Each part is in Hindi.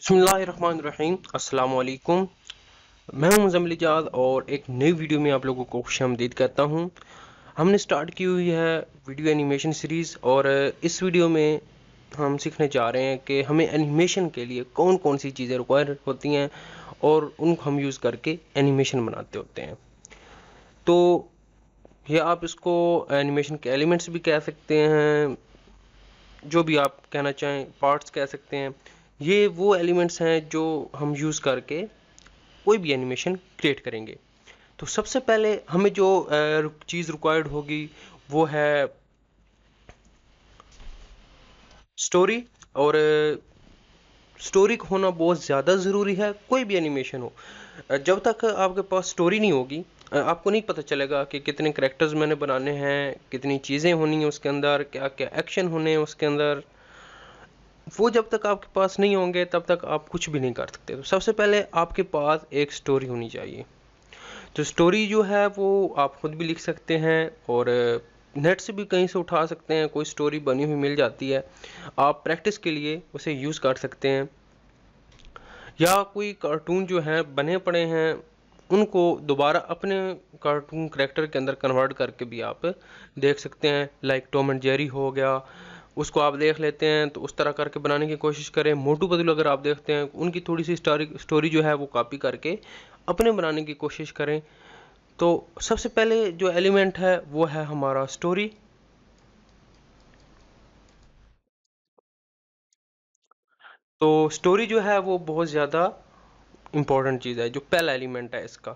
बिस्मिल्लाहिर्रहमानिर्रहीम अस्सलाम वालेकुम। मैं हूं मुज़म्मिल इजाज़ और एक नई वीडियो में आप लोगों को खुशामदीद कहता हूं। हमने स्टार्ट की हुई है वीडियो एनिमेशन सीरीज़ और इस वीडियो में हम सीखने जा रहे हैं कि हमें एनिमेशन के लिए कौन कौन सी चीज़ें रिक्वायर होती हैं और उनको हम यूज़ करके एनिमेशन बनाते होते हैं। तो ये आप इसको एनिमेशन के एलिमेंट्स भी कह सकते हैं, जो भी आप कहना चाहें, पार्ट्स कह सकते हैं। ये वो एलिमेंट्स हैं जो हम यूज़ करके कोई भी एनिमेशन क्रिएट करेंगे। तो सबसे पहले हमें जो चीज़ रिक्वायर्ड होगी वो है स्टोरी। और स्टोरी होना बहुत ज़्यादा ज़रूरी है, कोई भी एनिमेशन हो। जब तक आपके पास स्टोरी नहीं होगी, आपको नहीं पता चलेगा कि कितने करेक्टर्स मैंने बनाने हैं, कितनी चीज़ें होनी हैं उसके अंदर, क्या क्या एक्शन होने हैं उसके अंदर। वो जब तक आपके पास नहीं होंगे तब तक आप कुछ भी नहीं कर सकते। तो सबसे पहले आपके पास एक स्टोरी होनी चाहिए। तो स्टोरी जो है वो आप खुद भी लिख सकते हैं और नेट से भी कहीं से उठा सकते हैं, कोई स्टोरी बनी हुई मिल जाती है, आप प्रैक्टिस के लिए उसे यूज़ कर सकते हैं। या कोई कार्टून जो है बने पड़े हैं, उनको दोबारा अपने कार्टून करेक्टर के अंदर कन्वर्ट करके भी आप देख सकते हैं। लाइक टॉम एंड जेरी हो गया, उसको आप देख लेते हैं तो उस तरह करके बनाने की कोशिश करें। मोटू पतलू अगर आप देखते हैं, उनकी थोड़ी सी स्टोरी जो है वो कॉपी करके अपने बनाने की कोशिश करें। तो सबसे पहले जो एलिमेंट है वो है हमारा स्टोरी। तो स्टोरी जो है वो बहुत ज़्यादा इम्पोर्टेंट चीज़ है, जो पहला एलिमेंट है इसका।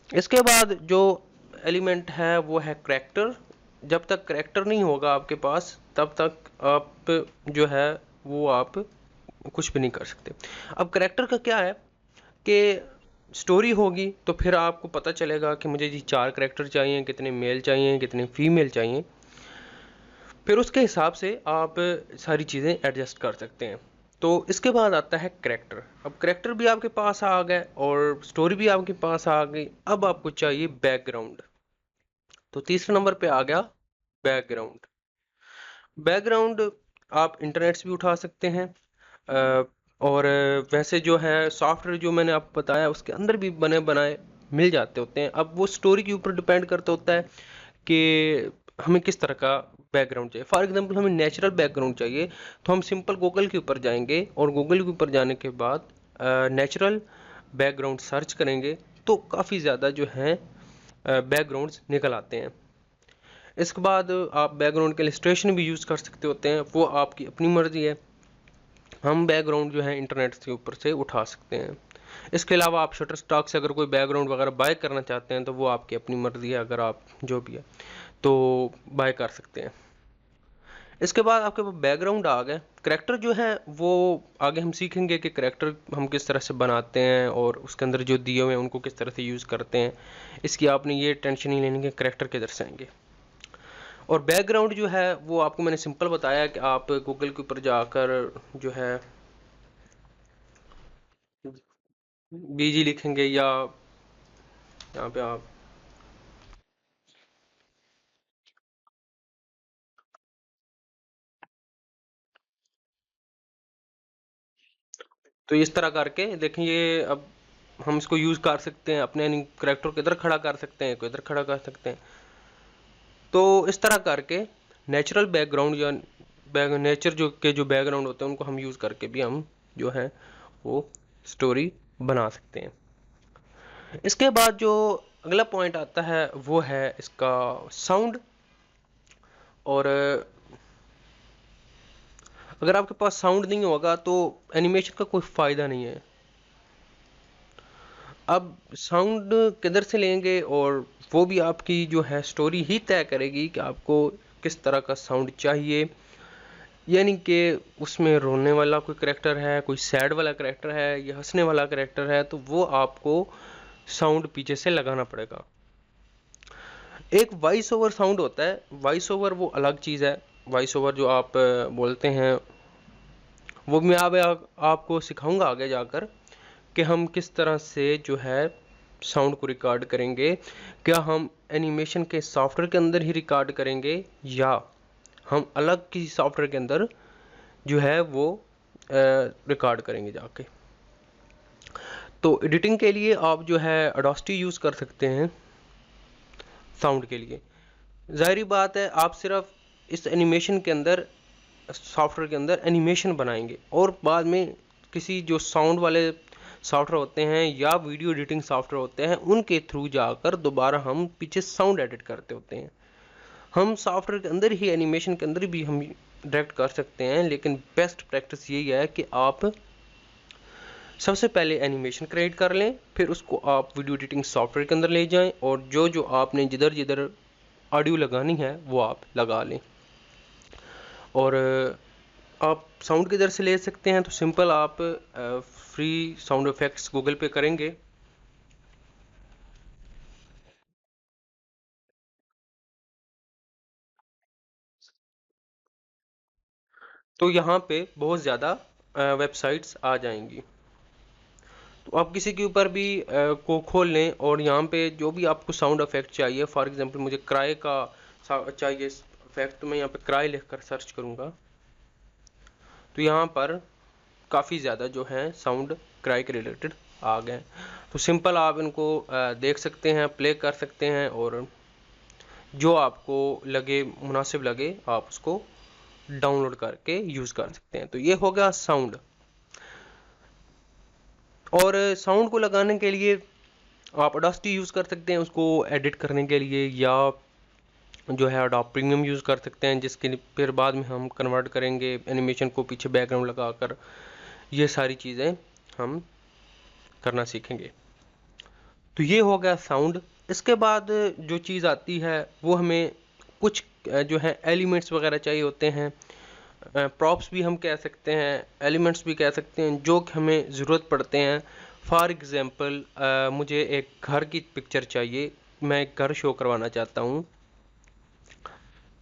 इसके बाद जो एलिमेंट है वो है करेक्टर। जब तक करेक्टर नहीं होगा आपके पास तब तक आप जो है वो आप कुछ भी नहीं कर सकते। अब करेक्टर का क्या है कि स्टोरी होगी तो फिर आपको पता चलेगा कि मुझे जी 4 करेक्टर चाहिए, कितने मेल चाहिए, कितने फीमेल चाहिए। फिर उसके हिसाब से आप सारी चीज़ें एडजस्ट कर सकते हैं। तो इसके बाद आता है करेक्टर। अब करेक्टर भी आपके पास आ गए और स्टोरी भी आपके पास आ गई। अब आपको चाहिए बैकग्राउंड। तो तीसरे नंबर पे आ गया बैकग्राउंड। बैकग्राउंड आप इंटरनेट से भी उठा सकते हैं, अ, और वैसे जो है सॉफ्टवेयर जो मैंने आपको बताया उसके अंदर भी बने बनाए मिल जाते होते हैं। अब वो स्टोरी के ऊपर डिपेंड करता होता है कि हमें किस तरह का बैकग्राउंड चाहिए। फॉर एग्जांपल हमें नेचुरल बैकग्राउंड चाहिए तो हम सिंपल गूगल के ऊपर जाएंगे और गूगल के ऊपर जाने के बाद नेचुरल बैकग्राउंड सर्च करेंगे तो काफ़ी ज़्यादा जो हैं बैकग्राउंड्स निकल आते हैं। इसके बाद आप बैकग्राउंड के इलस्ट्रेशन भी यूज़ कर सकते होते हैं, वो आपकी अपनी मर्ज़ी है। हम बैकग्राउंड जो है इंटरनेट के ऊपर से उठा सकते हैं। इसके अलावा आप शटर स्टॉक से अगर कोई बैकग्राउंड वगैरह बाय करना चाहते हैं तो वो आपकी अपनी मर्ज़ी है, अगर आप जो भी है तो बाय कर सकते हैं। इसके बाद आपके पास बैकग्राउंड आ गए। करेक्टर जो है वो आगे हम सीखेंगे कि करेक्टर हम किस तरह से बनाते हैं और उसके अंदर जो दिए हुए हैं उनको किस तरह से यूज़ करते हैं। इसकी आपने ये टेंशन नहीं लेनी कि करेक्टर किधर से आएंगे। और बैकग्राउंड जो है वो आपको मैंने सिंपल बताया कि आप गूगल के ऊपर जाकर जो है बीजी लिखेंगे या यहाँ पे आप तो इस तरह करके देखें। ये अब हम इसको यूज़ कर सकते हैं, अपने करेक्टर को इधर खड़ा कर सकते हैं, को इधर खड़ा कर सकते हैं। तो इस तरह करके नेचुरल बैकग्राउंड या नेचर जो बैकग्राउंड होते हैं उनको हम यूज़ करके भी हम जो है वो स्टोरी बना सकते हैं। इसके बाद जो अगला पॉइंट आता है वो है इसका साउंड। और अगर आपके पास साउंड नहीं होगा तो एनिमेशन का कोई फ़ायदा नहीं है। अब साउंड किधर से लेंगे, और वो भी आपकी जो है स्टोरी ही तय करेगी कि आपको किस तरह का साउंड चाहिए। यानी कि उसमें रोने वाला कोई करेक्टर है, कोई सैड वाला करेक्टर है या हंसने वाला करेक्टर है, तो वो आपको साउंड पीछे से लगाना पड़ेगा। एक वॉइस ओवर साउंड होता है। वॉइस ओवर वो अलग चीज़ है। वॉइस ओवर जो आप बोलते हैं वो मैं आपको सिखाऊंगा आगे जाकर कि हम किस तरह से जो है साउंड को रिकॉर्ड करेंगे। क्या हम एनिमेशन के सॉफ्टवेयर के अंदर ही रिकॉर्ड करेंगे या हम अलग किसी सॉफ्टवेयर के अंदर जो है वो रिकॉर्ड करेंगे जाके। तो एडिटिंग के लिए आप जो है ऑडेसिटी यूज़ कर सकते हैं साउंड के लिए। ज़ाहिर बात है आप सिर्फ इस एनिमेशन के अंदर, सॉफ्टवेयर के अंदर एनिमेशन बनाएंगे और बाद में किसी जो साउंड वाले सॉफ्टवेयर होते हैं या वीडियो एडिटिंग सॉफ्टवेयर होते हैं उनके थ्रू जाकर दोबारा हम पीछे साउंड एडिट करते होते हैं। हम सॉफ्टवेयर के अंदर ही, एनिमेशन के अंदर भी हम डायरेक्ट कर सकते हैं, लेकिन बेस्ट प्रैक्टिस यही है कि आप सबसे पहले एनिमेशन क्रिएट कर लें, फिर उसको आप वीडियो एडिटिंग सॉफ्टवेयर के अंदर ले जाएं और जो जो आपने जिधर जिधर ऑडियो लगानी है वो आप लगा लें। और आप साउंड किधर से ले सकते हैं, तो सिंपल आप फ्री साउंड इफेक्ट्स गूगल पे करेंगे तो यहाँ पे बहुत ज़्यादा वेबसाइट्स आ जाएंगी। तो आप किसी के ऊपर भी को खोल लें और यहाँ पे जो भी आपको साउंड इफेक्ट चाहिए, फॉर एग्जांपल मुझे क्राई का चाहिए इफेक्ट, तो मैं यहाँ पे क्राई लिखकर सर्च करूँगा तो यहाँ पर काफ़ी ज़्यादा जो है साउंड क्राई के रिलेटेड आ गए। तो सिंपल आप इनको देख सकते हैं, प्ले कर सकते हैं और जो आपको लगे, मुनासिब लगे, आप उसको डाउनलोड करके यूज़ कर सकते हैं। तो ये हो गया साउंड। और साउंड को लगाने के लिए आप ऑडेसिटी यूज़ कर सकते हैं उसको एडिट करने के लिए, या जो है अडोब प्रीमियम यूज़ कर सकते हैं, जिसके फिर बाद में हम कन्वर्ट करेंगे एनिमेशन को पीछे बैकग्राउंड लगाकर। ये सारी चीज़ें हम करना सीखेंगे। तो ये हो गया साउंड। इसके बाद जो चीज़ आती है वो हमें कुछ जो है एलिमेंट्स वगैरह चाहिए होते हैं, प्रॉप्स भी हम कह सकते हैं, एलिमेंट्स भी कह सकते हैं, जो कि हमें ज़रूरत पड़ते हैं। फॉर एग्ज़ाम्पल मुझे एक घर की पिक्चर चाहिए, मैं एक घर शो करवाना चाहता हूँ,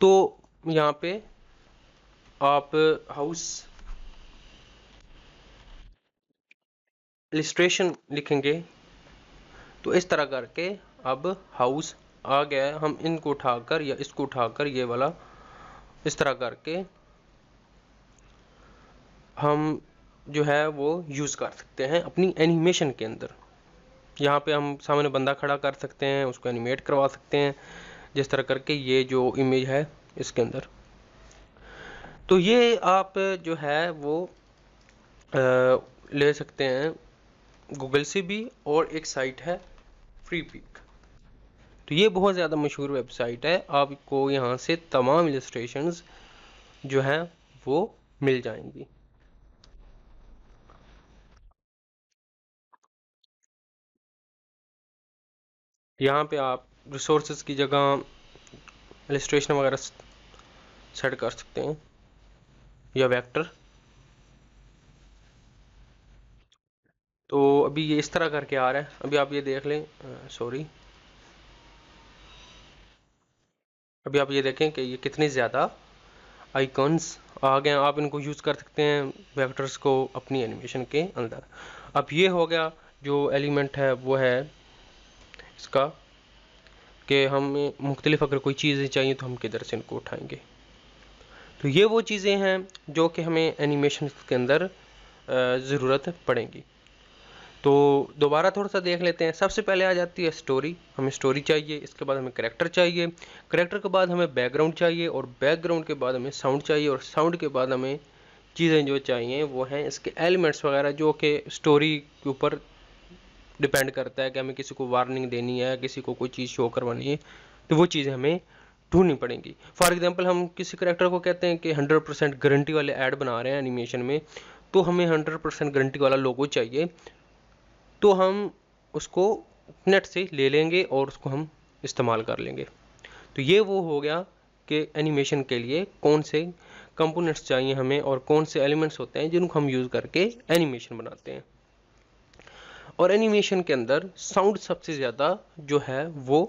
तो यहाँ पे आप हाउस इलिस्ट्रेशन लिखेंगे तो इस तरह करके अब हाउस आ गया है। हम इनको उठाकर या इसको उठाकर ये वाला इस तरह करके हम जो है वो यूज़ कर सकते हैं अपनी एनिमेशन के अंदर। यहाँ पे हम सामने बंदा खड़ा कर सकते हैं, उसको एनिमेट करवा सकते हैं जिस तरह करके ये जो इमेज है इसके अंदर। तो ये आप जो है वो ले सकते हैं गूगल से भी, और एक साइट है फ्री पिक। तो ये बहुत ज़्यादा मशहूर वेबसाइट है, आपको यहाँ से तमाम इलस्ट्रेशंस जो हैं वो मिल जाएंगी। यहाँ पे आप रिसोर्सेज की जगह इलस्ट्रेशन वगैरह सेट कर सकते हैं या वेक्टर। तो अभी ये इस तरह करके आ रहा है, अभी आप ये देख लें, सॉरी, अभी आप ये देखें कि ये कितने ज़्यादा आइकन्स आ गए हैं। आप इनको यूज़ कर सकते हैं वेक्टर्स को अपनी एनिमेशन के अंदर। अब ये हो गया जो एलिमेंट है वो है इसका, कि हमें मुख्तलिफ अगर कोई चीज़ें चाहिए तो हम किधर से इनको उठाएंगे। तो ये वो चीज़ें हैं जो कि हमें एनिमेशन के अंदर ज़रूरत पड़ेंगी। तो दोबारा थोड़ा सा देख लेते हैं। सबसे पहले आ जाती है स्टोरी, हमें स्टोरी चाहिए, इसके बाद हमें कैरेक्टर चाहिए, कैरेक्टर के बाद हमें बैकग्राउंड चाहिए, और बैकग्राउंड के बाद हमें साउंड चाहिए, और साउंड के बाद हमें चीज़ें जो चाहिए वो हैं इसके एलिमेंट्स वगैरह, जो कि स्टोरी के ऊपर डिपेंड करता है कि हमें किसी को वार्निंग देनी है, किसी को कोई चीज़ शो करवानी है, तो वो चीज़ें हमें ढूंढनी पड़ेंगी। फॉर एग्जांपल हम किसी करेक्टर को कहते हैं कि 100% गारंटी वाले ऐड बना रहे हैं एनिमेशन में, तो हमें 100% गारंटी वाला लोगो चाहिए, तो हम उसको नेट से ले लेंगे और उसको हम इस्तेमाल कर लेंगे। तो ये वो हो गया कि एनिमेशन के लिए कौन से कंपोनेंट्स चाहिए हमें और कौन से एलिमेंट्स होते हैं जिनको हम यूज़ करके एनिमेशन बनाते हैं। और एनिमेशन के अंदर साउंड सबसे ज़्यादा जो है वो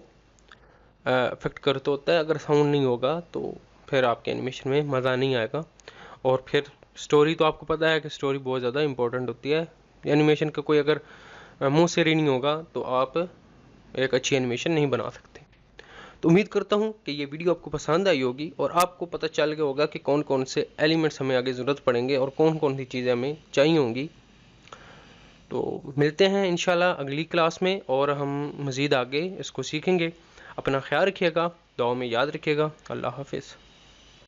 अफेक्ट करता होता है। अगर साउंड नहीं होगा तो फिर आपके एनिमेशन में मज़ा नहीं आएगा। और फिर स्टोरी तो आपको पता है कि स्टोरी बहुत ज़्यादा इंपॉर्टेंट होती है एनिमेशन का। कोई अगर मुंह से नहीं होगा तो आप एक अच्छी एनिमेशन नहीं बना सकते। तो उम्मीद करता हूँ कि ये वीडियो आपको पसंद आई होगी और आपको पता चल गया होगा कि कौन कौन से एलिमेंट्स हमें आगे ज़रूरत पड़ेंगे और कौन कौन सी चीज़ें हमें चाहिए होंगी। तो मिलते हैं इंशाल्लाह अगली क्लास में और हम मज़ीद आगे इसको सीखेंगे। अपना ख्याल रखिएगा, दुआ में याद रखिएगा। अल्लाह हाफिज़।